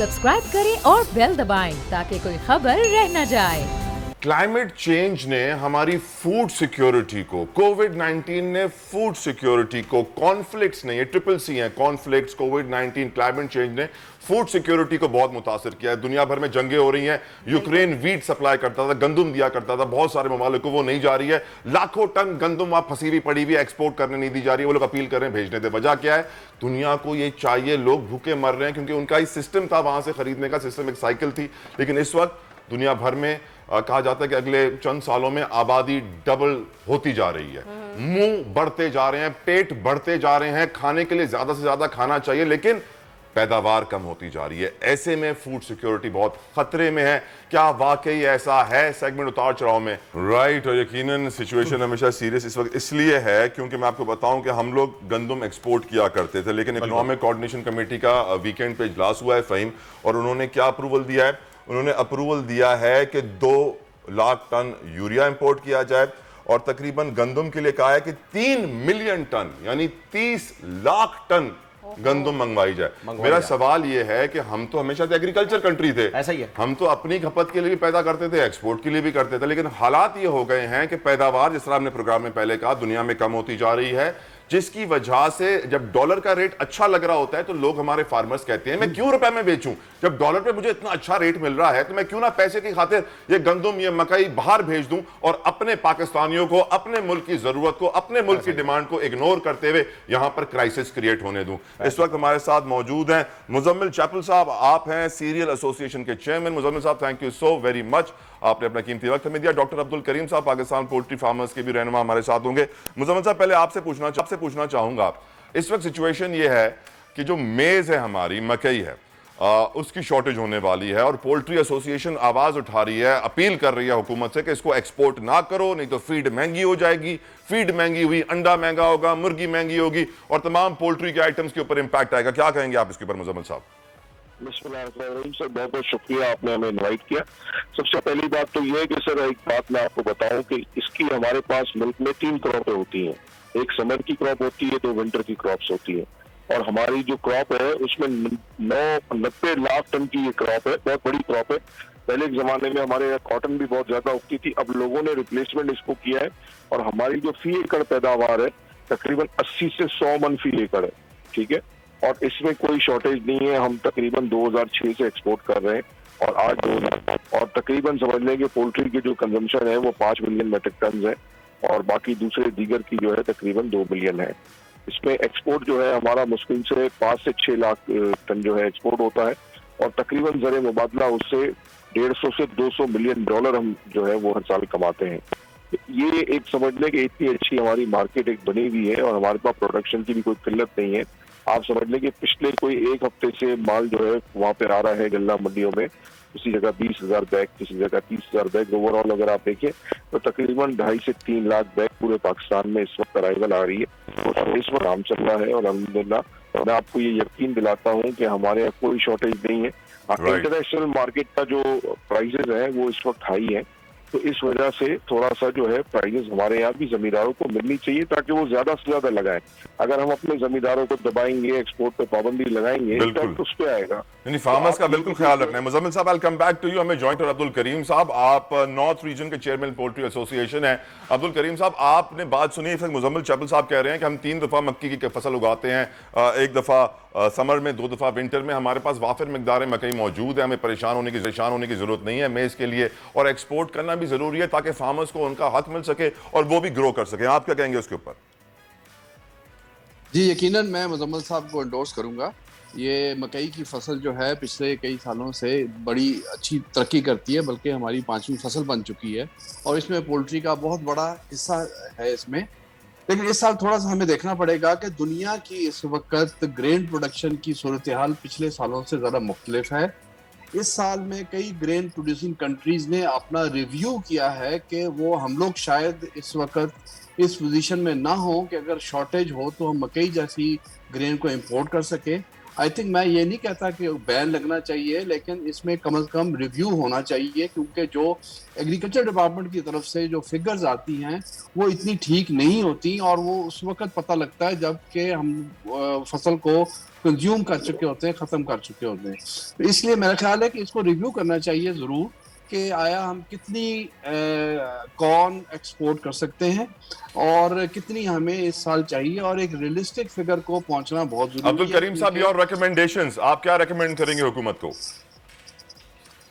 Subscribe करें और bell दबाएं ताकि कोई खबर रह न जाए। क्लाइमेट चेंज ने हमारी फूड सिक्योरिटी को, कोविड-19 ने फूड सिक्योरिटी को, कॉन्फ्लिक्ट्स ने, ये ट्रिपल सी हैं, कॉन्फ्लिक्ट्स, कोविड-19, क्लाइमेट चेंज ने फूड सिक्योरिटी को बहुत मुतासिर किया है। दुनिया भर में जंगें हो रही हैं। यूक्रेन वीट सप्लाई करता था, गंदम दिया करता था बहुत सारे ममालिक को, वो नहीं जा रही है। लाखों टन गंदम वहां फंसी हुई पड़ी हुई, एक्सपोर्ट करने नहीं दी जा रही है। वो लोग अपील कर रहे हैं भेजने दे। वजह क्या है? दुनिया को ये चाहिए, लोग भूखे मर रहे हैं क्योंकि उनका ही सिस्टम था, वहां से खरीदने का सिस्टम, एक साइकिल थी। लेकिन इस वक्त दुनिया भर में कहा जाता है कि अगले चंद सालों में आबादी डबल होती जा रही है, मुंह बढ़ते जा रहे हैं, पेट बढ़ते जा रहे हैं, खाने के लिए ज्यादा से ज्यादा खाना चाहिए लेकिन पैदावार कम होती जा रही है। ऐसे में फूड सिक्योरिटी बहुत खतरे में है। क्या वाकई ऐसा है? सेगमेंट उतार चढ़ाव में राइट। और यकीनन सिचुएशन हमेशा सीरियस इस वक्त इसलिए है क्योंकि मैं आपको बताऊं कि हम लोग गंदम एक्सपोर्ट किया करते थे, लेकिन इकोनॉमिक कोऑर्डिनेशन कमेटी का वीकेंड पे इजलास हुआ है फहीम, और उन्होंने क्या अप्रूवल दिया है? उन्होंने अप्रूवल दिया है कि 2 लाख टन यूरिया इंपोर्ट किया जाए, और तकरीबन गंदम के लिए कहा है कि 3 मिलियन टन यानी 30 लाख टन गंदम मंगवाई जाए। मेरा सवाल यह है कि हम तो हमेशा से एग्रीकल्चर कंट्री थे, ऐसा ही है। हम तो अपनी खपत के लिए भी पैदा करते थे, एक्सपोर्ट के लिए भी करते थे, लेकिन हालात ये हो गए हैं कि पैदावार, जिस तरह हमने प्रोग्राम में पहले कहा, दुनिया में कम होती जा रही है, जिसकी वजह से जब डॉलर का रेट अच्छा लग रहा होता है तो लोग, हमारे फार्मर्स कहते हैं, मैं क्यों रुपए में बेचूं? जब डॉलर पे मुझे इतना अच्छा रेट मिल रहा है तो मैं क्यों ना पैसे की खातिर ये गंदम, ये मकई बाहर भेज दूं और अपने पाकिस्तानियों को, अपने मुल्क की जरूरत को, अपने मुल्क की डिमांड को इग्नोर करते हुए यहां पर क्राइसिस क्रिएट होने दूं। इस वक्त हमारे साथ मौजूद हैं मुजम्मिल चैपल साहब, आप हैं सीरियल एसोसिएशन के चेयरमैन। मुजम्मिल साहब, thank you so very much, आपने अपना कीमती वक्त हमें दिया। डॉक्टर अब्दुल करीम साहब, पाकिस्तान पोल्ट्री फार्मर्स के भी रहनुमा, हमारे साथ होंगे। मुजम्मिल साहब, पहले आपसे पूछना चाहूंगा, इस वक्त सिचुएशन ये है कि जो मेज है हमारी, मकई है, उसकी शॉर्टेज होने वाली है, और पोल्ट्री एसोसिएशन आवाज उठा रही है, अपील कर रही है हुकूमत से कि इसको एक्सपोर्ट ना करो, नहीं तो फीड महंगी हो जाएगी। फीड महंगी हुई, अंडा महंगा होगा, मुर्गी महंगी होगी और तमाम पोल्ट्री के आइटम्स के ऊपर इंपैक्ट आएगा। क्या कहेंगे आप इसके ऊपर मुजम्मिल साहब? बिस्मिल्लाहिर्रहमानिर्रहीम सर, बहुत बहुत शुक्रिया, आपने हमें इनवाइट किया। सबसे पहली बात तो ये है कि सर, एक बात मैं आपको बताऊं कि इसकी हमारे पास मुल्क में 3 क्रॉपें होती हैं। एक समर की क्रॉप होती है, 2 विंटर की क्रॉप्स होती है, और हमारी जो क्रॉप है उसमें 90 लाख टन की ये क्रॉप है, बहुत बड़ी क्रॉप है। पहले के जमाने में हमारे यहाँ कॉटन भी बहुत ज्यादा उगती थी, अब लोगों ने रिप्लेसमेंट इसको किया है, और हमारी जो फी एकड़ पैदावार है तकरीबन 80 से 100 मन फी एकड़ है, ठीक है, और इसमें कोई शॉर्टेज नहीं है। हम तकरीबन 2006 से एक्सपोर्ट कर रहे हैं, और आज 2000, और तकरीबन समझ लें कि पोल्ट्री की जो कंजम्पशन है वो 5 मिलियन मेट्रिक टन है, और बाकी दूसरे दीगर की जो है तकरीबन 2 मिलियन है। इसमें एक्सपोर्ट जो है हमारा मुश्किल से 5 से 6 लाख टन जो है एक्सपोर्ट होता है, और तकरीबन ज़र मुबादला उससे 150 से 200 मिलियन डॉलर हम जो है वो हर साल कमाते हैं। ये एक समझ लें कि इतनी अच्छी हमारी मार्केट एक बनी हुई है, और हमारे पास प्रोडक्शन की भी कोई किल्लत नहीं है। आप समझ लें कि पिछले कोई 1 हफ्ते से माल जो है वहाँ पे आ रहा है गल्ला मंडियों में, किसी जगह 20,000 बैग, किसी जगह 30,000 बैग। ओवरऑल अगर आप देखें तो तकरीबन 2.5 से 3 लाख बैग पूरे पाकिस्तान में इस वक्त अराइवल आ रही है, और इस वक्त काम चल रहा है। और अल्हम्दुलिल्लाह मैं आपको ये यकीन दिलाता हूँ कि हमारे यहाँ कोई शॉर्टेज नहीं है। इंटरनेशनल मार्केट का जो प्राइसेस है वो इस वक्त हाई है, तो इस वजह से थोड़ा सा जो है प्राइजेस हमारे यहाँ भी जमींदारों को मिलनी चाहिए ताकि वो ज्यादा से ज्यादा लगाएं। अगर हम अपने जमींदारों को दबाएंगे, एक्सपोर्ट पे पाबंदी लगाएंगे, इम्पैक्ट उस पे आएगा। यानी फार्मर्स का बिल्कुल ख्याल रखना है। Muzammil sahab, I will come back to you. हमें जॉइंट और अब्दुल करीम साहब, आप नॉर्थ रीजन के चेयरमैन पोल्ट्री एसोसिएशन है। अब्दुल करीम साहब, आपने बात सुनी, मुजम्मिल चैपल साहब कह रहे हैं कि हम 3 दफा मक्की की फसल उगाते हैं, 1 दफा समर में, 2 दफा विंटर में। हमारे पास वाफिर मिकदार मकई मौजूद है, हमें परेशान होने की जरूरत नहीं है मेज के लिए, और एक्सपोर्ट करना भी जरूरी है ताकि फार्मर्स को उनका हक मिल सके और वो भी ग्रो कर सके। आप क्या कहेंगे उसके ऊपर? जी, यकीनन मैं मुजम्मिल साहब को एंडोर्स करूंगा। ये मकई की फसल जो है पिछले कई सालों से बड़ी अच्छी तरक्की करती है, बल्कि हमारी 5वीं फसल बन चुकी है, और इसमें पोल्ट्री का बहुत बड़ा हिस्सा है इसमें। लेकिन इस साल थोड़ा सा हमें देखना पड़ेगा कि दुनिया की इस वक्त ग्रेन प्रोडक्शन की सूरत हाल पिछले सालों से ज़्यादा मुख्तलिफ है। इस साल में कई ग्रेन प्रोड्यूसिंग कंट्रीज ने अपना रिव्यू किया है कि वो, हम लोग शायद इस वक्त इस पोजीशन में ना हो कि अगर शॉर्टेज हो तो हम मकई जैसी ग्रेन को इंपोर्ट कर सके। आई थिंक मैं ये नहीं कहता कि बैन लगना चाहिए, लेकिन इसमें कम से कम रिव्यू होना चाहिए, क्योंकि जो एग्रीकल्चर डिपार्टमेंट की तरफ से जो फिगर्स आती हैं वो इतनी ठीक नहीं होती, और वो उस वक्त पता लगता है जबकि हम फसल को कंज्यूम कर चुके होते हैं, ख़त्म कर चुके होते हैं। तो इसलिए मेरा ख्याल है कि इसको रिव्यू करना चाहिए ज़रूर कि आया हम कितनी कॉर्न एक्सपोर्ट कर सकते हैं और कितनी हमें इस साल चाहिए, और एक रियलिस्टिक फिगर को पहुंचना बहुत जरूरी है। अब्दुल करीम साहब, योर रिकमेंडेशंस, आप क्या रिकमेंड करेंगे हुकूमत को?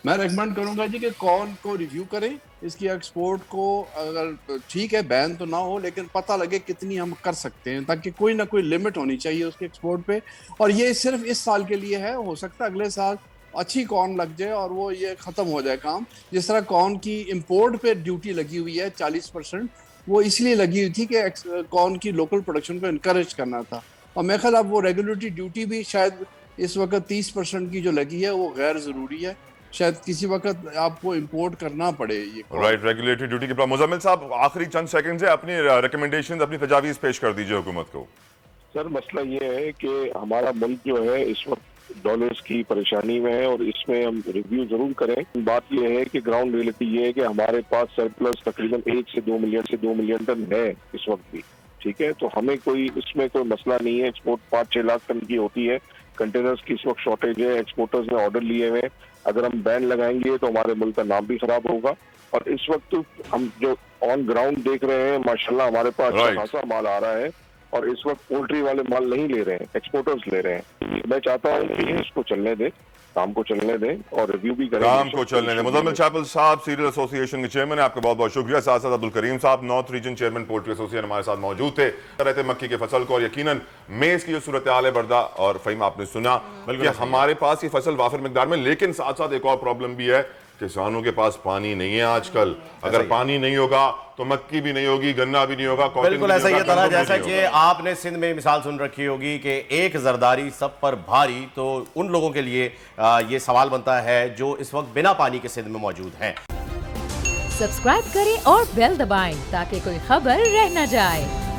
मैं रेकमेंड करूंगा जी कि कॉर्न को रिव्यू करें, इसकी एक्सपोर्ट को, अगर ठीक है बैन तो ना हो लेकिन पता लगे कितनी हम कर सकते हैं, ताकि कोई ना कोई लिमिट होनी चाहिए उसके एक्सपोर्ट पे। और ये सिर्फ इस साल के लिए है, हो सकता है अगले साल अच्छी कॉर्न लग जाए और वो ये खत्म हो जाए काम। जिस तरह कॉर्न की इंपोर्ट पे ड्यूटी लगी हुई है 40%, वो इसलिए लगी हुई थी कि कॉर्न की लोकल प्रोडक्शन को इनकरेज करना था। और मेरे ख्याल अब वो रेगुलेटरी ड्यूटी भी शायद इस वक्त 30% की जो लगी है वो गैर जरूरी है, शायद किसी वक्त आपको इंपोर्ट करना पड़े ये। राइट, रेगुलेटरी ड्यूटी के बाद मुजम्मिल साहब आखिरी चंद सेकंड से अपनी रिकमेंडेशन, अपनी तजावीज़ पेश कर दीजिए हुकूमत को। सर मसला ये है कि हमारा मुल्क जो है इस वक्त डॉलर्स की परेशानी में है और इसमें हम रिव्यू जरूर करें। बात यह है कि ग्राउंड रियलिटी ये है कि हमारे पास सरप्लस तकरीबन 1 से 2 मिलियन टन है इस वक्त भी, ठीक है। तो हमें कोई इसमें कोई मसला नहीं है। एक्सपोर्ट 5-6 लाख टन की होती है। कंटेनर्स की इस वक्त शॉर्टेज है, एक्सपोर्टर्स ने ऑर्डर लिए हुए। अगर हम बैन लगाएंगे तो हमारे मुल्क का नाम भी खराब होगा। और इस वक्त हम जो ऑन ग्राउंड देख रहे हैं, माशाल्लाह हमारे पास अच्छा खासा माल आ रहा है और इस वक्त पोल्ट्री वाले माल नहीं ले रहे हैं, एक्सपोर्टर्स ले रहे हैं। मैं चाहता हूँ कि इसको चलने दें, काम को चलने दें और रिव्यू भी करें, काम को चलने दें। मुजम्मिल चैपल साहब, सीरियल एसोसिएशन के चेयरमैन है, आपका बहुत बहुत शुक्रिया। साथ साथ अब्दुल करीम साहब, north region chairman poultry association, हमारे साथ मौजूद थे। रहते मक्की के फसल को और यकीनन मेज की जो सूरत हाल है बर्दा और फहीम आपने सुना, बल्कि हमारे पास ये फसल वाफिर मिकदार में, लेकिन साथ साथ एक और प्रॉब्लम भी है, किसानों के पास पानी नहीं है आजकल। अगर पानी नहीं होगा तो मक्की भी नहीं होगी, गन्ना भी नहीं होगा, बिल्कुल ऐसा ही तरह जैसा कि आपने सिंध में मिसाल सुन रखी होगी कि एक जरदारी सब पर भारी। तो उन लोगों के लिए ये सवाल बनता है जो इस वक्त बिना पानी के सिंध में मौजूद हैं। सब्सक्राइब करें और बेल दबाएं ताकि कोई खबर रह न जाए।